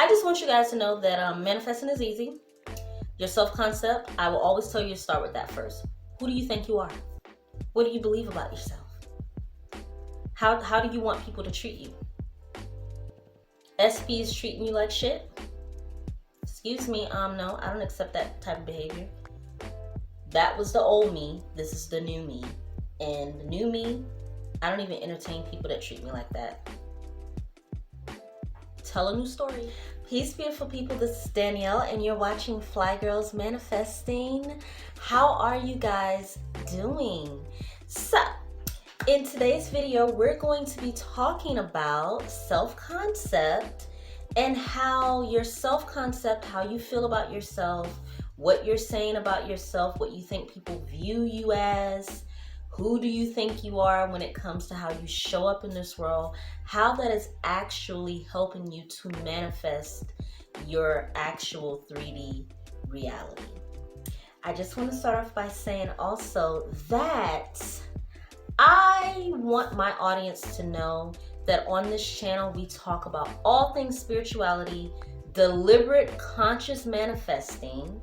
I just want you guys to know that manifesting is easy. Your self-concept, I will always tell you to start with that first. Who do you think you are? What do you believe about yourself? How do you want people to treat you? SPs treating you like shit? Excuse me, no, I don't accept that type of behavior. That was the old me. This is the new me. And the new me, I don't even entertain people that treat me like that. Tell a new story. Peace, beautiful people. This is Danielle, and you're watching Fly Girls Manifesting. How are you guys doing? So, in today's video, we're going to be talking about self-concept and how your self-concept, how you feel about yourself, what you're saying about yourself, what you think people view you as, who do you think you are when it comes to how you show up in this world, how that is actually helping you to manifest your actual 3D reality. I just want to start off by saying also that I want my audience to know that on this channel we talk about all things spirituality, deliberate conscious manifesting,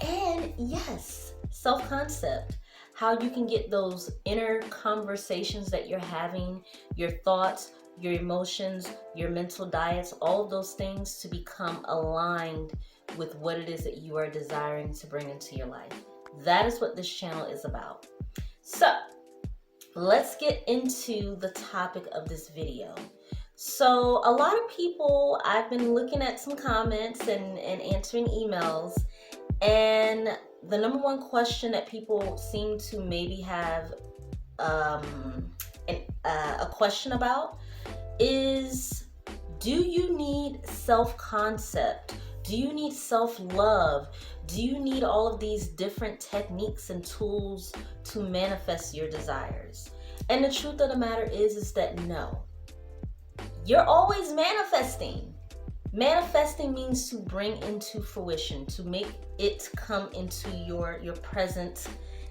and yes, self-concept. How you can get those inner conversations that you're having, your thoughts, your emotions, your mental diets, all of those things to become aligned with what it is that you are desiring to bring into your life. That is what this channel is about. So, let's get into the topic of this video. So, a lot of people, I've been looking at some comments and answering emails, and the number one question that people seem to maybe have a question about is, do you need self-concept? Do you need self-love? Do you need all of these different techniques and tools to manifest your desires? And the truth of the matter is that no. You're always manifesting. Manifesting means to bring into fruition, to make it come into your present,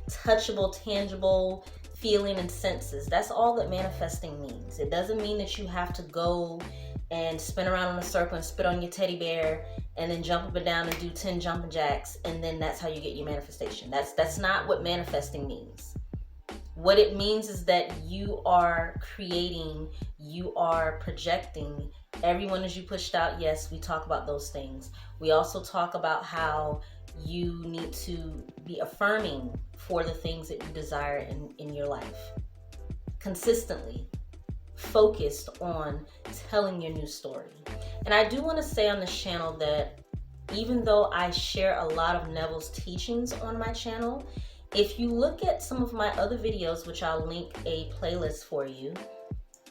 touchable, tangible feeling and senses. That's all that manifesting means. It doesn't mean that you have to go and spin around in a circle and spit on your teddy bear and then jump up and down and do 10 jumping jacks and then that's how you get your manifestation. That's not what manifesting means. What it means is that you are creating, you are projecting. Everyone as you pushed out, yes, we talk about those things. We also talk about how you need to be affirming for the things that you desire in your life. Consistently focused on telling your new story. And I do want to say on this channel that even though I share a lot of Neville's teachings on my channel, if you look at some of my other videos, which I'll link a playlist for you,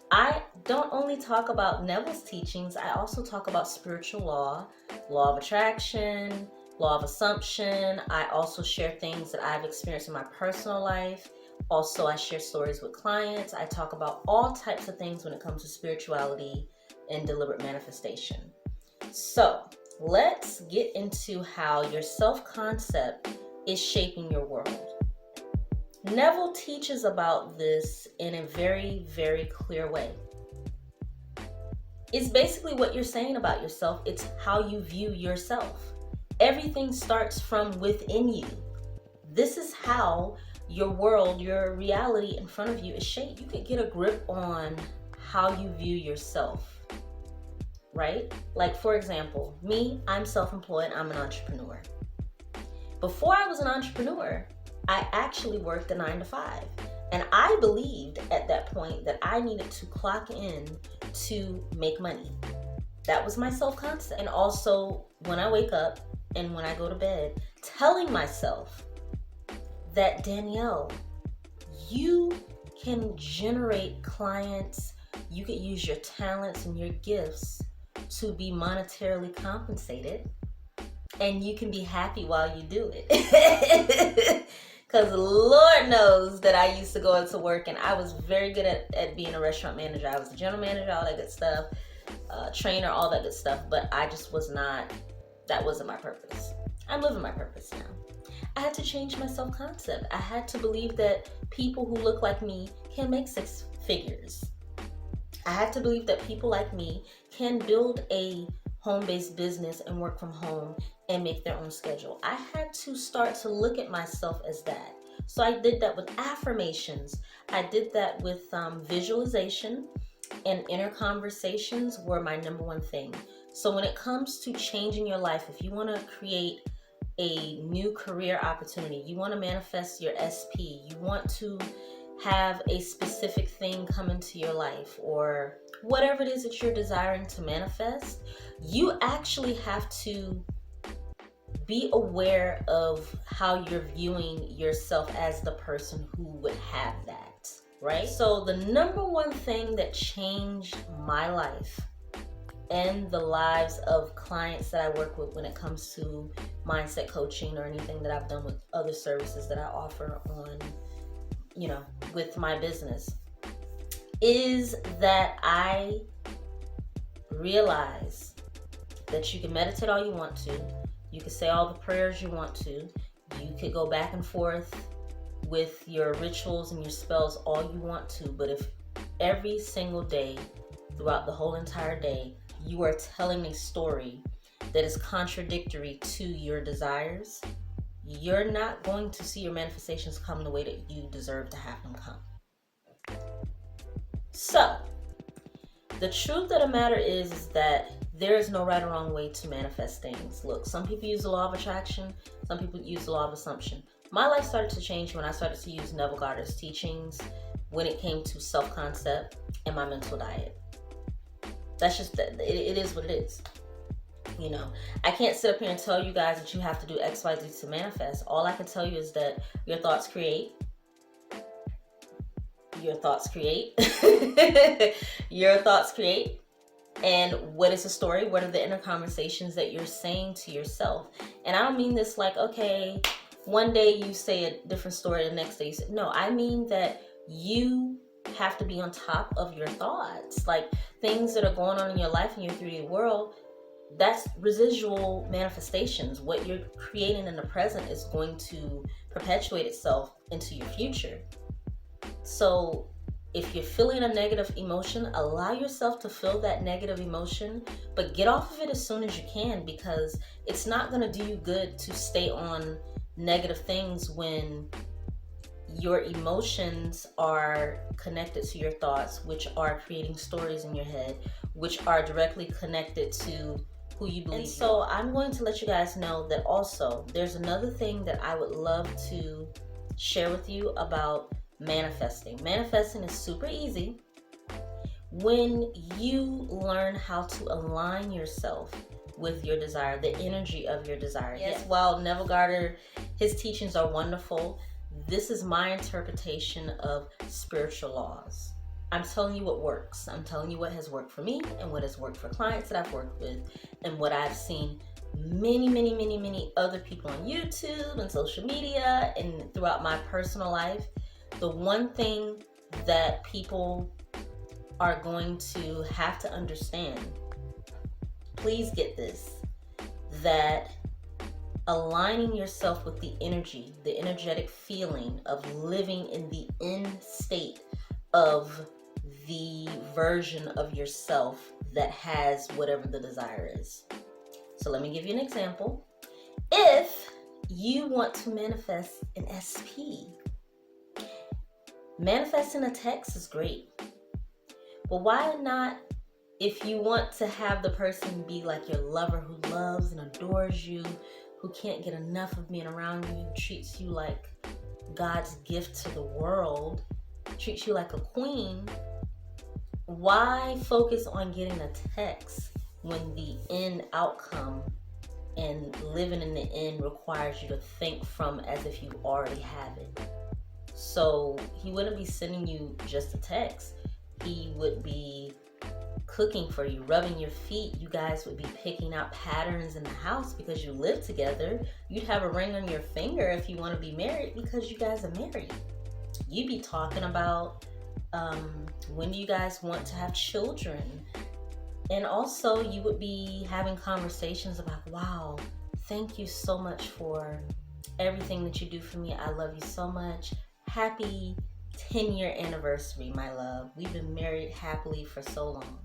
I don't only talk about Neville's teachings, I also talk about spiritual law of attraction, law of assumption. I also share things that I've experienced in my personal life. Also, I share stories with clients. I talk about all types of things when it comes to spirituality and deliberate manifestation. So, let's get into how your self-concept is shaping your world. Neville teaches about this in a very, very clear way. It's basically what you're saying about yourself. It's how you view yourself. Everything starts from within you. This is how your world, your reality in front of you is shaped. You could get a grip on how you view yourself, right? Like, for example, me, I'm self-employed, I'm an entrepreneur. Before I was an entrepreneur, I actually worked a 9 to 5. And I believed at that point that I needed to clock in to make money. That was my self-concept. And also when I wake up and when I go to bed, telling myself that, Danielle, you can generate clients, you could use your talents and your gifts to be monetarily compensated, and you can be happy while you do it. Because Lord knows that I used to go into work and I was very good at being a restaurant manager. I was the general manager, all that good stuff, trainer, all that good stuff. But I just was not, that wasn't my purpose. I'm living my purpose now. I had to change my self-concept. I had to believe that people who look like me can make 6 figures. I had to believe that people like me can build a home-based business and work from home and make their own schedule. I had to start to look at myself as that. So I did that with affirmations. I did that with visualization, and inner conversations were my number one thing. So when it comes to changing your life, if you want to create a new career opportunity, you want to manifest your SP, you want to have a specific thing come into your life, or whatever it is that you're desiring to manifest, you actually have to be aware of how you're viewing yourself as the person who would have that, right? So the number one thing that changed my life and the lives of clients that I work with when it comes to mindset coaching or anything that I've done with other services that I offer on, with my business, is that I realize that you can meditate all you want to, you can say all the prayers you want to, you could go back and forth with your rituals and your spells all you want to, but if every single day, throughout the whole entire day, you are telling a story that is contradictory to your desires, you're not going to see your manifestations come the way that you deserve to have them come. So, the truth of the matter is that there is no right or wrong way to manifest things. Look, some people use the law of attraction, some people use the law of assumption. My life started to change when I started to use Neville Goddard's teachings when it came to self-concept and my mental diet. That's just, it is what it is. I can't sit up here and tell you guys that you have to do X, Y, Z to manifest. All I can tell you is that your thoughts create. Your thoughts create. Your thoughts create. And what is the story? What are the inner conversations that you're saying to yourself? And I don't mean this like, okay, one day you say a different story, the next day you say, no, I mean that you have to be on top of your thoughts. Like things that are going on in your life in your 3D world, that's residual manifestations. What you're creating in the present is going to perpetuate itself into your future. So if you're feeling a negative emotion, allow yourself to feel that negative emotion, but get off of it as soon as you can, because it's not going to do you good to stay on negative things when your emotions are connected to your thoughts, which are creating stories in your head, which are directly connected to who you believe. And so I'm going to let you guys know that also there's another thing that I would love to share with you about manifesting. Manifesting is super easy when you learn how to align yourself with your desire, the energy of your desire. Yes, while Neville Goddard, his teachings are wonderful, this is my interpretation of spiritual laws. I'm telling you what works. I'm telling you what has worked for me and what has worked for clients that I've worked with, and what I've seen many other people on YouTube and social media and throughout my personal life. The one thing that people are going to have to understand, please get this, that aligning yourself with the energy, the energetic feeling of living in the end state of the version of yourself that has whatever the desire is. So let me give you an example. If you want to manifest an SP, manifesting a text is great, but why not, if you want to have the person be like your lover who loves and adores you, who can't get enough of being around you, treats you like God's gift to the world, treats you like a queen, why focus on getting a text when the end outcome and living in the end requires you to think from as if you already have it? So he wouldn't be sending you just a text. He would be cooking for you, rubbing your feet. You guys would be picking out patterns in the house because you live together. You'd have a ring on your finger if you want to be married because you guys are married. You'd be talking about when do you guys want to have children? And also you would be having conversations about, wow, thank you so much for everything that you do for me. I love you so much. Happy 10-year anniversary, my love. We've been married happily for so long.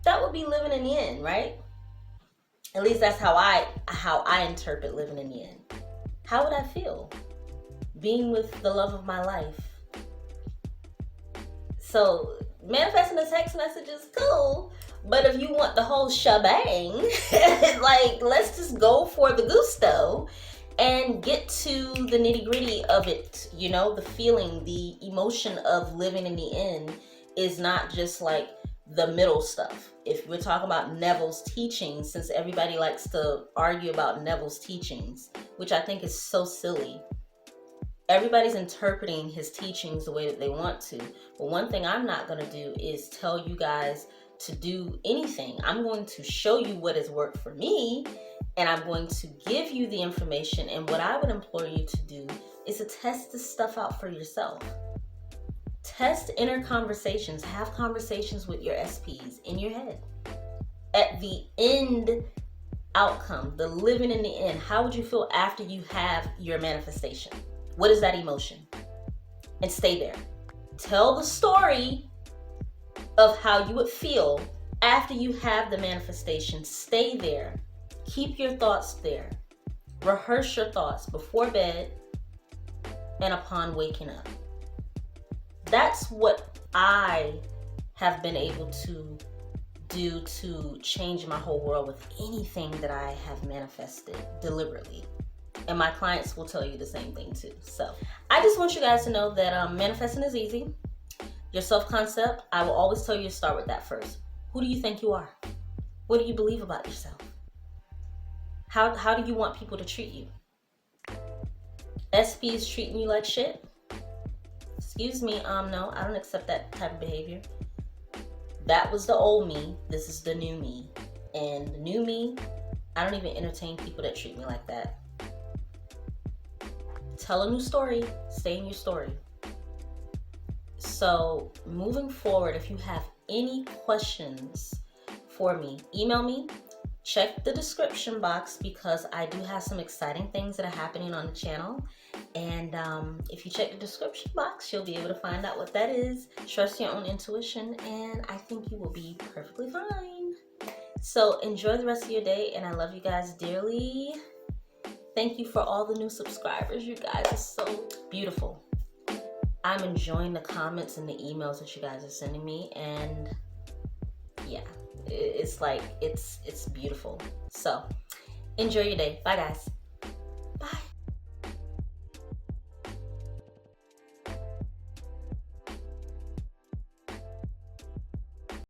That would be living in the end, right? At least that's how I interpret living in the end. How would I feel being with the love of my life? So manifesting a text message is cool, but if you want the whole shebang, like, let's just go for the gusto and get to the nitty gritty of it. You know, the feeling, the emotion of living in the end is not just like the middle stuff. If we're talking about Neville's teachings, since everybody likes to argue about Neville's teachings, which I think is so silly, everybody's interpreting his teachings the way that they want to. But one thing I'm not going to do is tell you guys to do anything. I'm going to show you what has worked for me, and I'm going to give you the information. And what I would implore you to do is to test this stuff out for yourself. Test inner conversations. Have conversations with your SPs in your head. At the end outcome, the living in the end, how would you feel after you have your manifestation? What is that emotion? And stay there. Tell the story of how you would feel after you have the manifestation. Stay there. Keep your thoughts there. Rehearse your thoughts before bed and upon waking up. That's what I have been able to do to change my whole world with anything that I have manifested deliberately. And my clients will tell you the same thing too. So I just want you guys to know that manifesting is easy. Your self-concept, I will always tell you to start with that first. Who do you think you are? What do you believe about yourself? How do you want people to treat you? SPs treating you like shit? Excuse me, no, I don't accept that type of behavior. That was the old me. This is the new me. And the new me, I don't even entertain people that treat me like that. Tell a new story. Stay in your story. So moving forward, if you have any questions for me, email me. Check the description box because I do have some exciting things that are happening on the channel. And if you check the description box, you'll be able to find out what that is. Trust your own intuition, and I think you will be perfectly fine. So enjoy the rest of your day, and I love you guys dearly. Thank you for all the new subscribers. You guys are so beautiful. I'm enjoying the comments and the emails that you guys are sending me, and yeah, it's like it's beautiful. So enjoy your day. Bye guys.